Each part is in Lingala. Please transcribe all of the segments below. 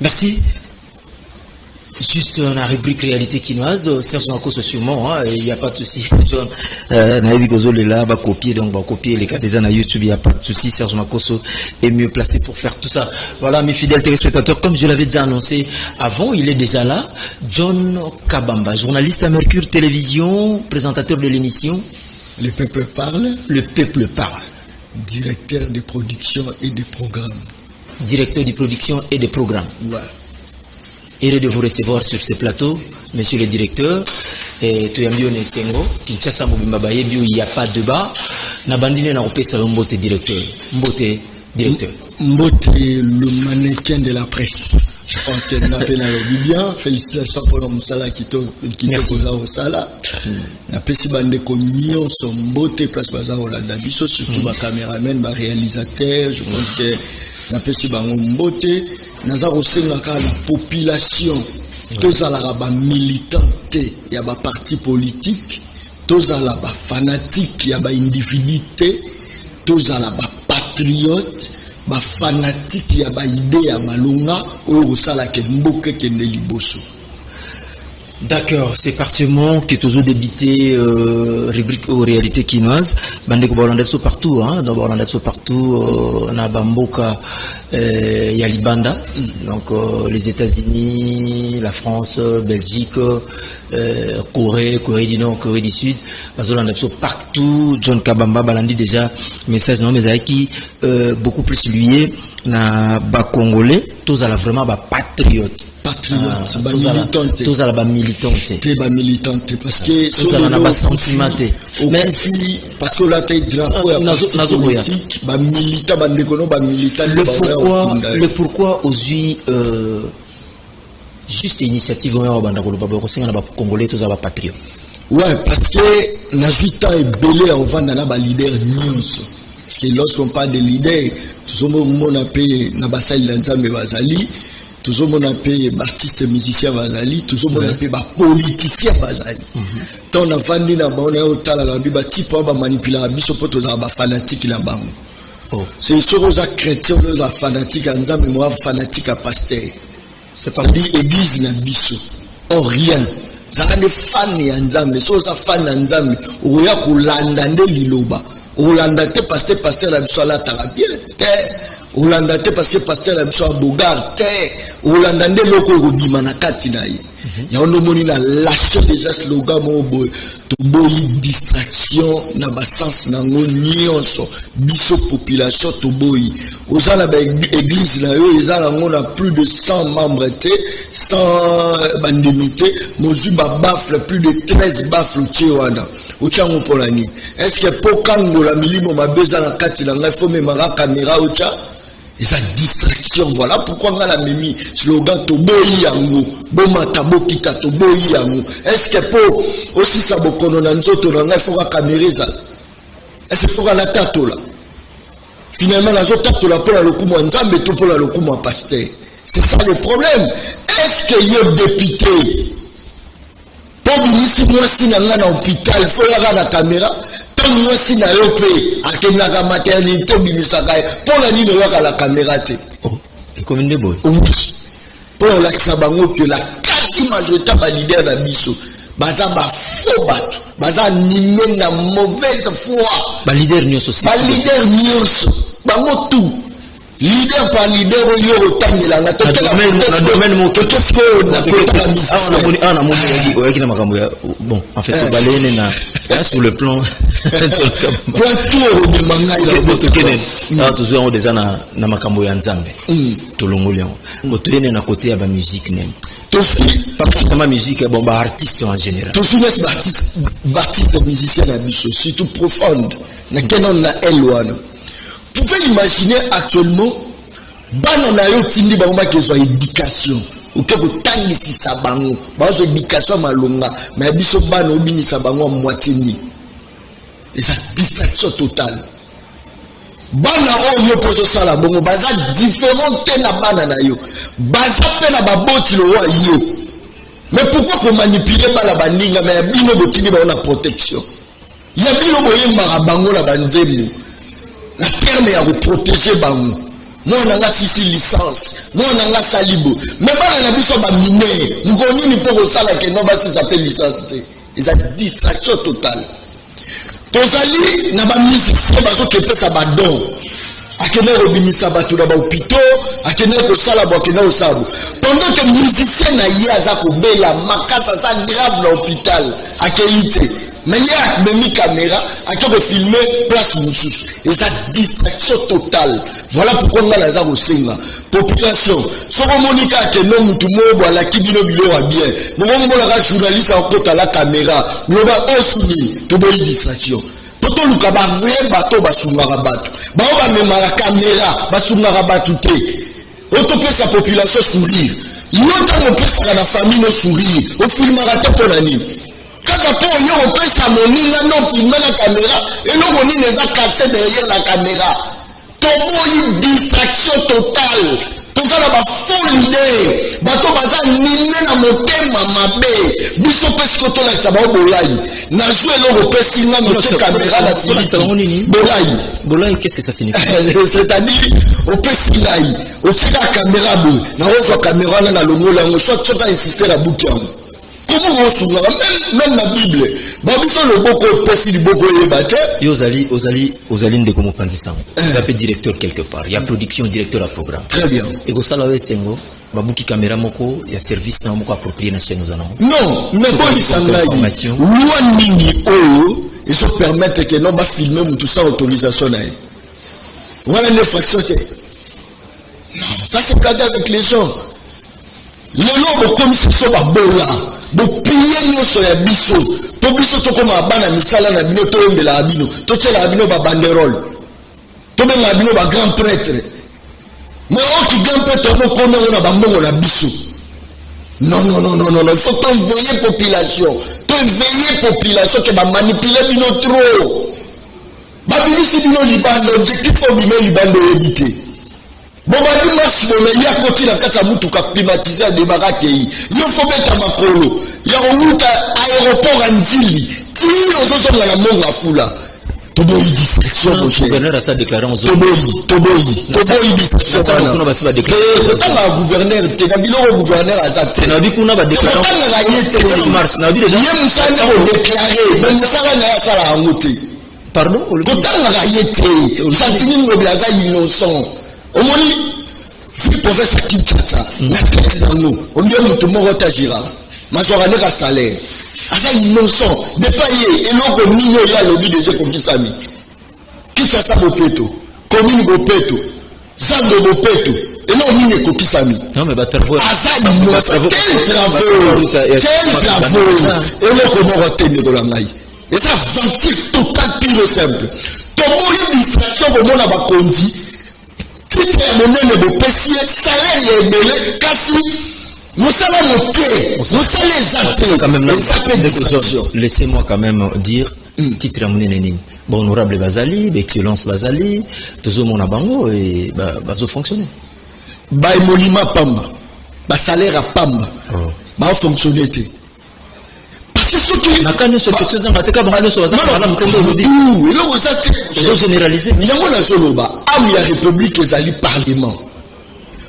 Merci. Juste la rubrique réalité quinoise, Serge Makoso sûrement, il n'y a pas de souci. Naïbi Gozol est là, va copier, donc va copier les cas déjà na YouTube, il n'y a pas de souci. Serge Makoso est mieux placé pour faire tout ça. Voilà, mes fidèles téléspectateurs, comme je l'avais déjà annoncé avant, il est déjà là. John Kabamba, journaliste à Mercure Télévision, présentateur de l'émission. Le peuple parle. Le peuple parle. Directeur de production et de programme. Directeur de production et de programme. Ouais. Heureux de vous recevoir sur ce plateau, monsieur le directeur. Et tu as mis Sengo, Kinshasa Mobimba il n'y a pas de débat. Nabandine na opesa Mbote directeur. Mbote directeur. Mbote le mannequin de la presse. Je pense qu'elle n'appelle bien. Félicitations pour l'homme Sala qui te posa au Sala. Na pesi bande ko nyonso Mbote place baza au la biso surtout ba caméraman, ba réalisateur, je pense que na pesi bango Mbote. Naza osengaka la population tozala ba militante ya ba parti politique, tozala ba fanatique ya ba individuité, tozala ba patriote, ba fanatique ya ba idée ya malonga oyo osala ke mboke kende liboso. D'accord, c'est par ce mot que toujours débité rubrique aux réalités quinoises. Bande ko balandeso partout, hein, dans balandeso partout, na bamboka Yalibanda, donc les États-Unis, la France, Belgique, Corée du Nord, Corée du Sud, balandeso partout. John Kabamba balandi déjà message non mais qui beaucoup plus lié na ba Congolais, tous à la vraiment ba patriote. Patriote, ba militante. Tous à la ba militante. T'es ba militante parce que tous à la ba sentimenté. Mais parce que la tête drapeau ya politique, ba militant, ba ndekono ba militant. Le pourquoi aux yeux juste initiative on va banda ko ba ko singa na ba Congolais tous à ba patriote. Ouais, parce que na 8 ans et belé on va na ba leader nyonso. Parce que lorsqu'on parle de leader, tout ce monde appelle na ba sali nzambe bazali. Tout le monde appelle artiste musicien bazali, tout le monde appelle politicien bazali. Tant on a vendu na bana au tala la biba type ba manipuler biso poto za ba fanatique la bango. C'est sur aux chrétiens aux fanatiques nzambe moi fanatique à pasteur. C'est pas dit église na biso. Oh rien. Ça des fans ya nzambe, so za fan na nzambe, oya kulanda nde liloba. Olanda te pasteur la biso la tala bien. Olanda te parce que pasteur la biso bogar te Olanda nde loko robima na kati na ye ya ono moni na lâcher déjà slogan mo boy to boy distraction na ba sens na ngo nyonso biso population to boy ozala ba église na yo ezala ngo na plus de 100 membres te 100 bandimité mozu ba bafle plus de 13 bafle wana uchango polani est-ce que pokango la milimo mabeza na kati na ngai faut même la caméra ucha. Et sa distraction, voilà pourquoi on a la mimi slogan Toboyi yango, bomata bokita Toboyi yango. Est-ce que pour aussi ça bokono na nzoto na ngai faut la caméra ça? Est-ce que pour la tato là? Finalement la tato là pour la lokumo nzambe to pour la lokumo pasteur. C'est ça le problème. Est-ce que yo député pour binisi moi si na ngana hôpital faut la caméra? Moi si na yo pe akenaka maternité bimisaka pour la nino yaka la caméra te. Et comme une boy. Oui. Pour la kisabango que la quasi majorité ba leader na biso baza ba faux bato baza nimé na mauvaise foi. Ba leader nyonso aussi. Ba leader nyonso bango tout. Leader par leader yo otangela na domaine mo qu'est-ce que na kota mise na mo qui na makambo ya bon en fait balene na sur le plan plan tout de manga ya boto kenen na toujours déjà na makambo ya nzambe to longoli ngo to yene na côté ya ba musique nem to fi pas forcément musique bon ba artiste en général to fi les artistes musiciens na biso surtout profonde na kenon na elwana. Vous pouvez imaginer actuellement, bana yo tindi ba ma que soit éducation, ou que vous tangi si sabango, ba so éducation malonga, mais biso bana obini sabango à moitié ni. Et ça distraction totale. Bana o yo poso sala bongo baza différent te na bana na yo. Baza pe na baboti lo wa yo. Mais pourquoi faut manipuler bala bandinga mais bino botini ba na protection. Ya bino boye marabango la banzemu. La terme est à vous protéger bango. moi on a ici licence, moi on a salibo. Mais pas la biso ba miné, ngoni ni pour ça là que non va s'appeler licence. Ils a distraction totale. Tozali na ba musicien bazo kepe sa ba don. Akene robimisa batu na ba hôpital, akene ko sala bo akene o sabu. Pendant que musicien na yaza ko bela makasa sa grave na hôpital, akeite. Mais il y a même caméra à qui on filmer place Moussous. Et ça distraction totale. Voilà pourquoi on a la population. Si on monica que non tout le monde la qui bino bilo a bien. Nous on a journaliste en côté à la caméra. Nous on soumis tout de distraction. Poto luka ba vrai bateau ba sungara bateau. Ba on va même la caméra ba sungara bateau té. On peut sa population sourire. Longtemps on peut ça la famille no sourire. On filmera tout pour l'année. Quand on peut s'amener là, non filmer la caméra et nous on les a cassés derrière la caméra. Tobo une distraction totale. Tout ça là, folle idée. Bateau baza nime na motema mabe. Biso pesi koto la ça va au bolai. Na joué l'eau pesi na notre caméra la série. Bolai. Bolai, qu'est-ce que ça signifie? C'est-à-dire au pesi lai. Au tika caméra bo. Na ozo caméra na longo la ngo soit tu vas insister la bouquin. Comment on souvient même la Bible. Babiso le boko pesi du boko yebate. Ozali ndeko mopanzisa. Vous appelez directeur quelque part. Il y a production directeur à programme. Très bien. Et go sala we sengo babuki caméra moko ya service na moko approprié na chaîne nous allons. Non, mais bon lisanga yi. Loi nini o ils se permettent que non ba filmer tout ça autorisation na. Voilà une infraction. Non, ça c'est blague avec les gens. Le nom comme si ça va bola. Donc piller nous sur les bisous. Pour bisous to comme abana misala na bino to mbela abino. To tchela abino ba banderole. To ben abino ba grand prêtre. Mais on qui grand prêtre no comme on a bambongo na bisou. Non, il faut pas veiller population. To veiller population que ba manipuler bino trop. Ba bino si bino libando objectif faut bino libando éviter. Bon, bah, marche, mais il y a côté la carte à moutou climatisé à démarrer. Il faut mettre à Makolo. Il y a un route à aéroport à Ndili. Tire aux autres dans la monde à Foula. Toboyi distraction, mon cher. Le gouverneur a ça déclaré en zone. Toboyi distraction. Pourtant, le gouverneur, tu as dit le gouverneur à ça. Tu as dit qu'on a déclaré en mars. Tu as dit déjà. Il y a un salle déclaré. Même ça, là, ça l'a monté. Pardon? Pourtant, la été. Santini Moblaza innocent. Au moins, vu le professeur Kinshasa, la tête dans nous, on dit que tout le monde agira. Ma soeur a un salaire. Ça innocent, dépaillé, et l'on comme nous, il y a le but de ce qu'on dit Sami. Kinshasa Bopeto, commune Bopeto, Zando Bopeto, et non, nous ne coquille Sami. Non, mais travaux. Ça innocent, quel travaux, et l'on comment retenir de la maille. Et ça ventile total pire et simple. Comment une distraction pour moi n'a pas conduit. Laissez-moi quand même dire titre à mon bon honorable Bazali, excellence Bazali, tout mon abango et bazo fonctionner. Ba monima pamba, ba salaire à pamba, ba fonctionner. Na kanya so quelque chose en bateka bangalo so bazaka na mutendo lodi. Et là vous êtes généraliser. Nyango na soloba, am ya république ezali parlement.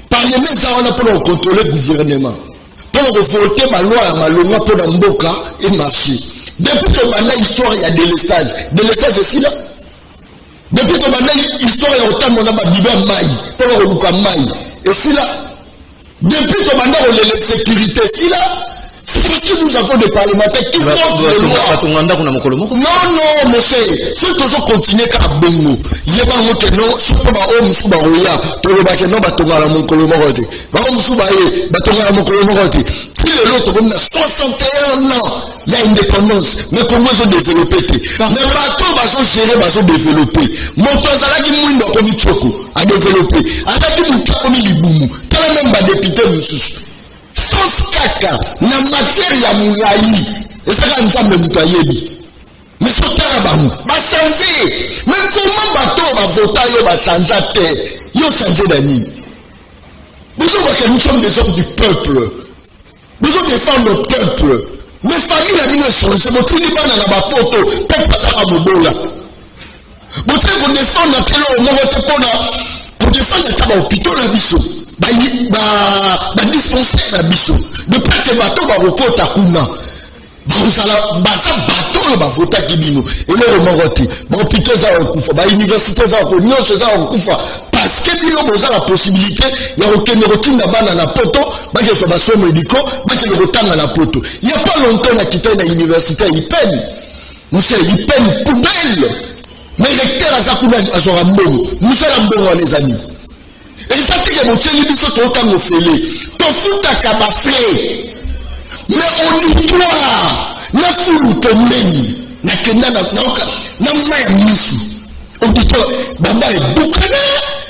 Parlement ça on a pour contrôler le gouvernement. Pour voter ma loi ya malonga pour mboka et marché. Depuis que maintenant histoire il y a délestage aussi là. Depuis que maintenant histoire il y a autant on a ba biba mai, pour luka mai. Et si là depuis que maintenant on a sécurité si là. C'est parce que nous avons des parlementaires qui votent des lois. Non, monsieur. Si nous avons continué à Bongo, il y a pas de non, si on va au Moussoubaroya, tout le bac non, batonga la Moncolomorote. Va au Moussoubaye, batonga la Moncolomorote. Si l'autre, comme 61 ans, il y a indépendance, mais comment ils ont développé? Mais bateau, ils ont géré, ils ont développé. Montozala qui mouille dans comme Tchoko, a développé. Avec qui mouille comme Liboumou, t'as même pas député Moussous. Sans caca, na matière ya moulaï, et ça va nous amener moutaïebi. Mais ce tarabamou, va changer. Mais comment bateau va voter, va changer, il va changer d'année. Nous sommes des hommes du peuple. Nous devons défendre le peuple. Mais famille a mis le changer. Mon tiliban n'a pas poto, peuple ça va me bola. Vous devez défendre notre nom, on va te prendre. pour défendre ta hôpital na biso ba dispensaire na biso de pas que bato ba rokota kuna bazala baza bato ba vota kibino ele remoroti ba hôpital za okufa ba université za ko nyonso za okufa parce que bino boza la possibilité ya okende rotinda bana na poto ba ke so ba somo médicaux ba ke rotanga na poto il y a pas longtemps na kita na université IPEN monsieur IPEN poubelle mais recteur azakuna azora mbongo musala mbongo les amis et ça que motieli biso to kango fele to futa ka ba flé mais auditoire na fulu to meni na kenda na maya misu auditoire bamba e bukana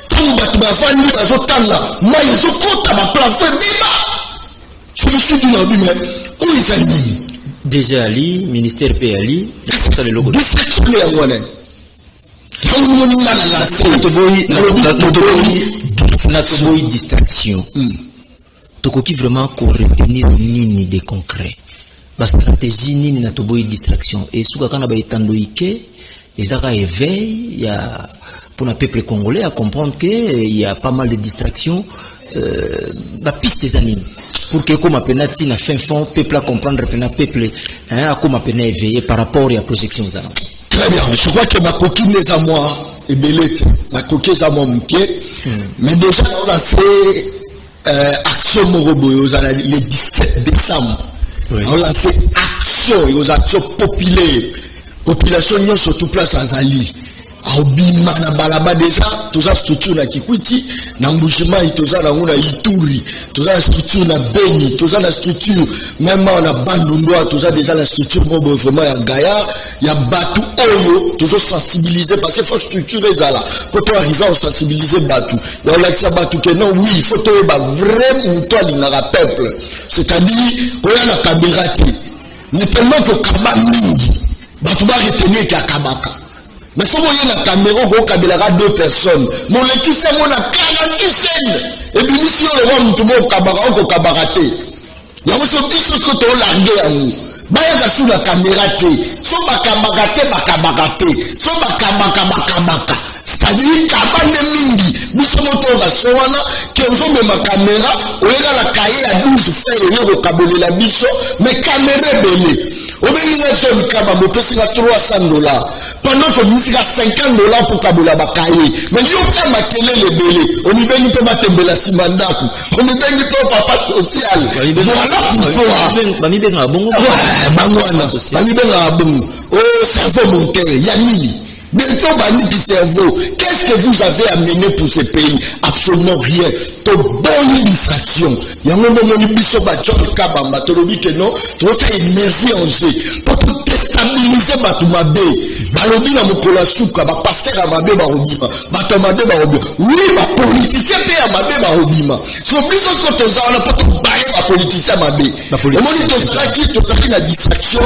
tomba to ba fandi bazotanga maya zokota ba plafond bima je me suis dit non mais où ils animent déjà ali ministère PAli ça le logo de cette ngwana Natoboy distraction. Tokoki vraiment qu'on retenir nini de concret. La stratégie nini natoboy distraction. Et sous quand on a étendoïke, et ça éveil, il y a pour le peuple congolais à comprendre qu'il y a pas mal de distractions. La piste des animes. Pour que comme appelati na fin fond peuple à comprendre peuple hein comme appelé éveillé par rapport à la projection aux alentours. Très bien, je crois que ma coquine les à moi et belette, ma coquine les à moi mouquet, mais déjà on a fait action Moroboyo le 17 décembre. Oui. On a fait action, aux actions populaires, population surtout place à Zali. Aobima na balaba déjà toza structure na Kikwiti na Mbushimai toza na nguna Ituri toza structure na Beni toza na structure même na Bandundoa toza déjà la structure mobo vraiment ya Gaya ya Batu oyo tozo sensibiliser parce que faut structure ezala pour arriver à sensibiliser Batu ya olakisa Batu que non oui il faut to ba vrai mutuali na peuple c'est-à-dire oya na kabirati mais tellement que kabamingi Batu ba retenir ka kabaka. Mais si vous voyez la caméra, vous avez 2 personnes. Mon équipe, c'est mon 40 chaînes. Et puis, si on le voit, tout le monde cabaret, cabareté. Il y a aussi des choses que tu as larguées à nous. Baya sur la caméra, so ma kabagaté, so ma kabaka. C'est-à-dire, kabane mingi, bisomo to la soana, que vous avez ma caméra, ou la cahier à 12 frères, et au kabole la biso, mais caméra belé. Au même moment, je me kabamo, parce qu'il y a $300. Pendant que nous avons $50 pour Kabola Bakaye. Mais nous avons ma télé les belés. On y va nous pas te la simandaku. On y va nous papa social. Voilà pourquoi. Bami ben abongo. Bangwana. Bami ben abongo. Oh cerveau monté. Yamini. Bientôt bani du cerveau. Qu'est-ce que vous avez amené pour ce pays? Absolument rien. To bonne distraction. Yango moni biso ba John Kabamba. To lobi que non. To énergie en jeu. Pour déstabiliser Batumabe. Balobi na mokola suka ba pasteur amabe ba robima ba tomade ba robima oui ba politicien pe amabe ba robima so biso ko toza na poto baye ba politicien amabe o moni toza ki na distraction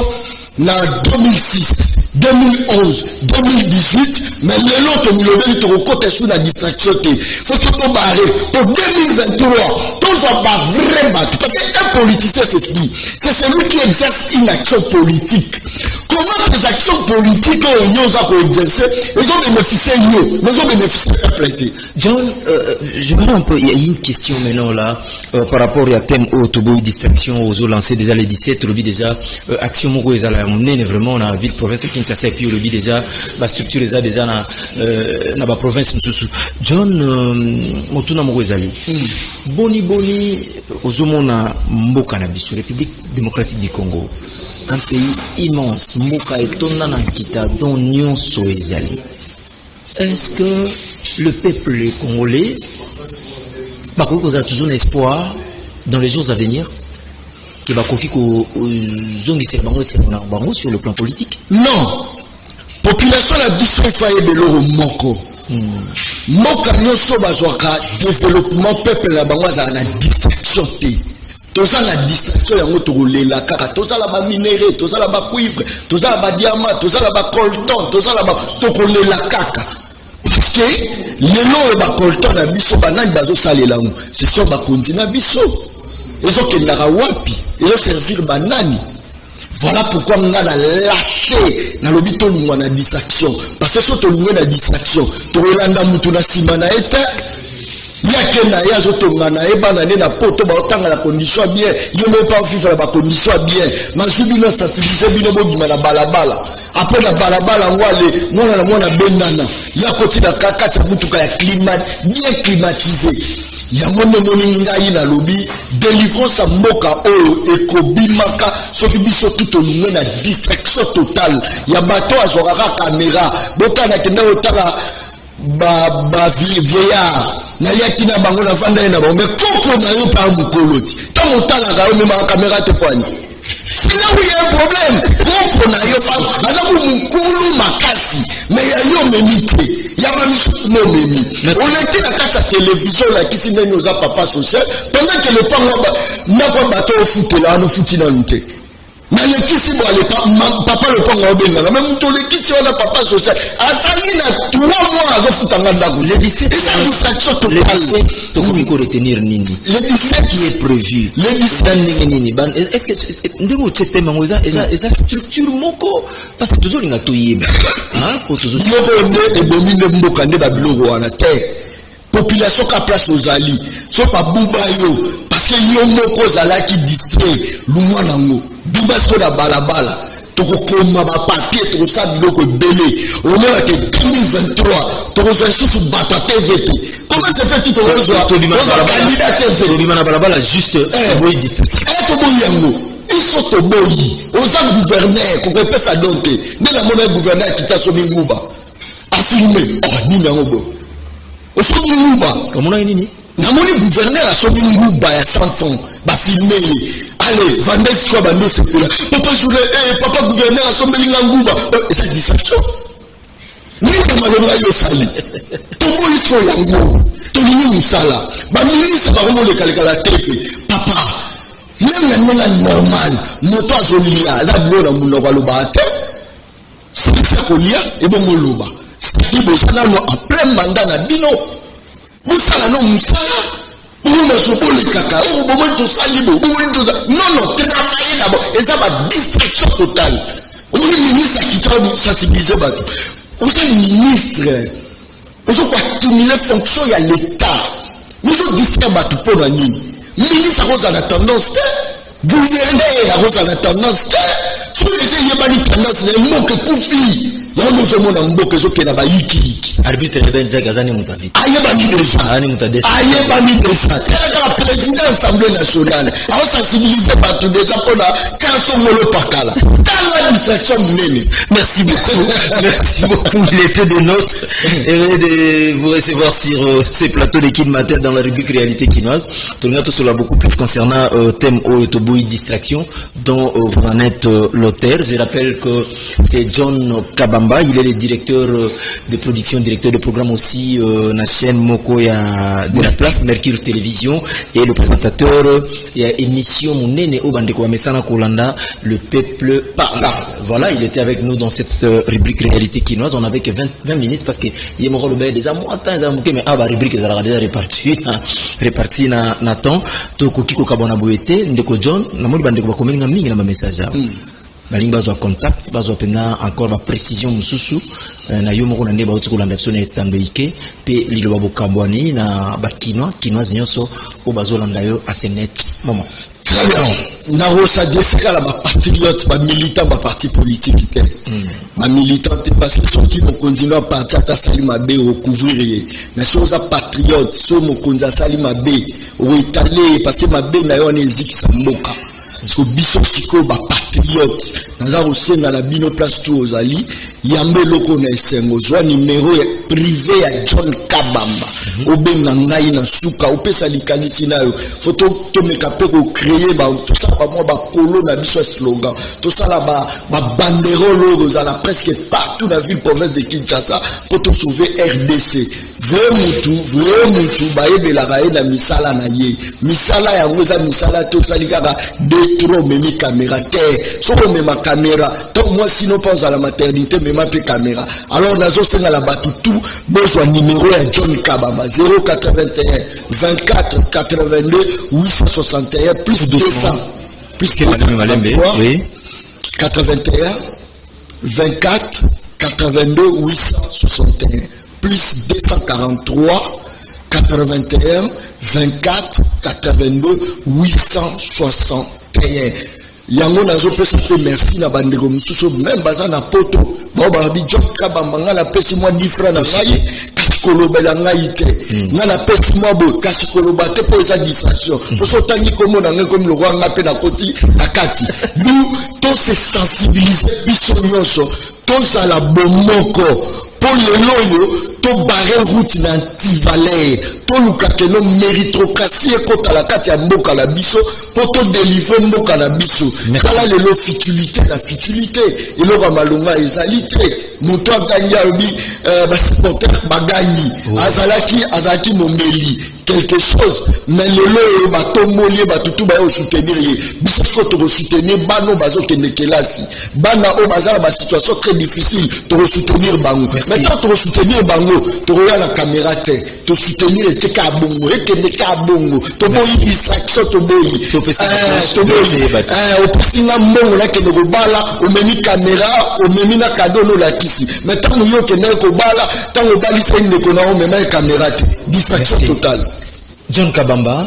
na 2006 2011 2018 mais lelo to milobeli to kote sous la distraction te faut que to barrer pour 2023 toza ba vraiment parce que un politicien c'est celui qui exerce une action politique. Comment les actions politiques ont exercé, ils ont bénéficié nous, mais ils ont bénéficié de la plainte. John, je me rends un peu, il y a une question maintenant là, par rapport à thème autoboy distraction, aux eaux lancées déjà les 17, le but déjà, action moko les a amené vraiment dans la ville province Kinshasa et puis le but déjà, la structure les a déjà dans la province Moussou. John, Motuna moko ezali. Boni, aux eaux mona mboka na biso, République démocratique du Congo. Un pays immense, Mboka et Tonanakita, dont Nyonso ezali. Est-ce que le peuple congolais, par contre, vous avez toujours un espoir dans les jours à venir que Bakoki sur le plan politique? Non. Population la disfaille de l'euro moko. Moka Nyonso bazwaka développement peuple la bangoza na distraction te. Toza la distraction yango tokolela kaka toza la ba minéraux toza la ba cuivre toza la ba diamant toza la ba coltan toza la ba tokolela kaka parce que lelo e ba coltan na biso banani bazo salela ngo c'est sur ba konzi na biso ezo kendaka wapi ezo servir banani Voilà pourquoi on a lâché dans le but de la distraction. Parce que si on a la distraction, tu as la simana été. Il y a quelqu'un qui a été na poto la condition bien. Il n'y a pas vivre la condition bien. Mais je suis sensibilisé à balabala. Après la balabala, on a benana. Il y a côté de kaka, climat bien climatisé. Il y a mon moninga na lobby délivrance à moka o ekobimaka soki biso tout au long na distraction totale. Il y a bateau azoraka caméra botana kenda otala ba vieillard na liaki na bango na vanda na bango mais koko na yo pa mukoloti tant otala ga yo même caméra te poigne. C'est là où il y a un problème. Koko na yo fa na ko mukulu makasi mais yo memite. Il y a même non memi. On était dans la télévision là qui s'est nos papa social pendant que le n'a pas bateau au foot là no foot na nté. Na le qui si bo le papa le panga obenga même to le qui si on a papa social asali na 3 mois azo futanga ndaku le 17 et ça distraction totale. Le 17 to ko retenir nini le 17 qui est prévu le 17 nini est-ce que ndeko tete mango eza structure moko parce que toujours linga toyeba hein pour toujours yoko ne e domine mboka nde babiloko wana te population ka place aux ali so pa buba yo parce que yo moko zala ki distrait lumwa nango buba so na balabala to ko koma ba papier to sa biloko belé on est que 2023 to ko sous bata TVT comment se fait-il to candidat TVT na balabala juste boy distraction to boy yango ils sont au boy aux gouverneurs qu'on peut ça donc de la monnaie gouverneur qui t'a somi nguba a filmé oh ni nango au somi nguba comment nini na moni gouverneur a somi nguba ya 100 francs ba filmé allez vendez quoi bande c'est là papa journée papa gouverneur a somi nguba et ça distraction ni kama longa yo sali to boy so yango to ni musala ba ministre ba ko le kalkala TV papa même la normal moto azolia la blona munoko aloba te c'est kolia et bon moloba c'est bosala no en plein mandat na bino bosala no musala boma sobole kaka o bomo to salibo bomo to non travailler d'abord et ça va distraction totale o ministre qui t'a sensibiliser bato o ministre o so quoi stimuler fonction ya l'état nous so distraire bato pour la nini ministre a la tendance gouverneur a la tendance so les yebani tendance le mot que coupi ya nous sommes dans mboka zo ke na ba yiki arbitre ben zagazani mutavita ayebani déjà ani mutadesa ayebani déjà la président assemblée nationale a sensibiliser bato déjà pour la kanso molo pakala la distraction munene. Merci beaucoup il était de notre heureux de vous recevoir sur ces plateaux de Kin Matin dans la rubrique réalité quinoise. Tout cela beaucoup plus concernant thème Otoboui distraction dont vous en êtes l'auteur. Je rappelle que c'est John Kabamba, il est le directeur de production, directeur de programme aussi la chaîne Mokoya de la place Mercure Télévision et le présentateur émission Munene Obandeko Mesana Kolanda, le peuple parle. Voilà, il était avec nous dans cette rubrique réalité quinoise. On avait que 20 minutes parce que il me relevait déjà moi temps mais la rubrique est déjà répartie na temps to kokiko kabona boete ndeko John na moli bandeko ba komelinga mingi na message balingi bazo contact bazo pena encore ba précision mususu na yo moko na ndeba otikola ndapso na etambeike pe lilo babokabwani na ba quinoise nyonso o bazo landa yo asenet moment. Très bien. Narosa desika la patriote, ba militant, ba parti politique. Ba militant parce que ceux qui vont continuer à partir à Salima B au couvrir. Mais ceux qui patriote, ceux qui vont Salima B au étalé parce que ma B na yo nezik sa moka. Parce que biso siko ba patriote. Naza aussi na la bino place tout aux ali. Yambe loko na esengo. Zwa numéro privé à John Kabamba. Obenga ngai na suka opesa likanisi na yo photo to mekape ko créer ba tout ça ba moi ba polo na biso slogan tout ça là ba banderole rozala presque partout dans la ville province de Kinshasa pour te sauver RDC vraiment tout ba yebela ga na misala na ye misala ya ngoza misala to salikaka de trop memi caméra terre so ko mema caméra donc moi sinon pas à la maternité mema pe caméra alors nazo senga la batu tout besoin numéro ya John Kabamba 081 24 82 861 plus 200 plus que Madame Malembe, oui 81 24 82 861 plus 243 81 24 82 861. Yango nazo pesa pe merci na bandeko mususu même baza na poto ba ba bijo ka bambanga na pesi moi 10 francs na ngai kasi kolobela ngai te nga na pesi moi bo kasi koloba te po eza distraction po so tangi komo na ngai comme le roi nga pe na koti na kati nous tous se sensibiliser biso nyonso tous à la bomoko pour le to barre route na anti-valeur to lukake no méritocratie ekota la kati ya mboka na biso po to délivrer mboka na biso kala lelo futilité na futilité eloko malonga ezali te moto agangi abi basupporter bagangi azalaki momeli quelque chose mais lelo batomolie batutu ba soutenir ye biso to soutenir bano bazo kende kelasi bana o bazala ba situation très difficile to soutenir bango maintenant to soutenir bango to regarder la caméra te to soutenir et ka bongo et kende ka bongo to boyi distraction to boyi o pesinga mbongo na kende ko bala o meni caméra o meni na cadeau no la kisi maintenant yo kende ko bala tango bali sene ko na o mena caméra te distraction totale. John Kabamba,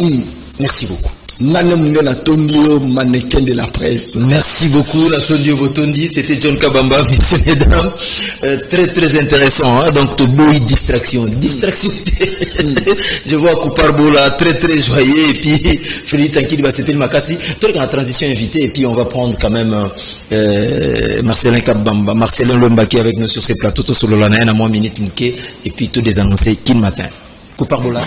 merci beaucoup. Mannequin de la presse. Merci beaucoup, Natondio Botondi. C'était John Kabamba, messieurs et dames. Très, très intéressant. Hein? Donc, boy distraction. Distraction. Je vois Kouparbola très, très joyeux. Et puis, Félix Tankili, c'était le Makassi. Toi, la transition invité. Et puis, on va prendre quand même Marcelin Kabamba, Marcelin Lombaki avec nous sur ces plateaux. Tout sur le Lanaïen à moins minute Mouké. Et puis, tout des annoncés qui matin. Kouparbola.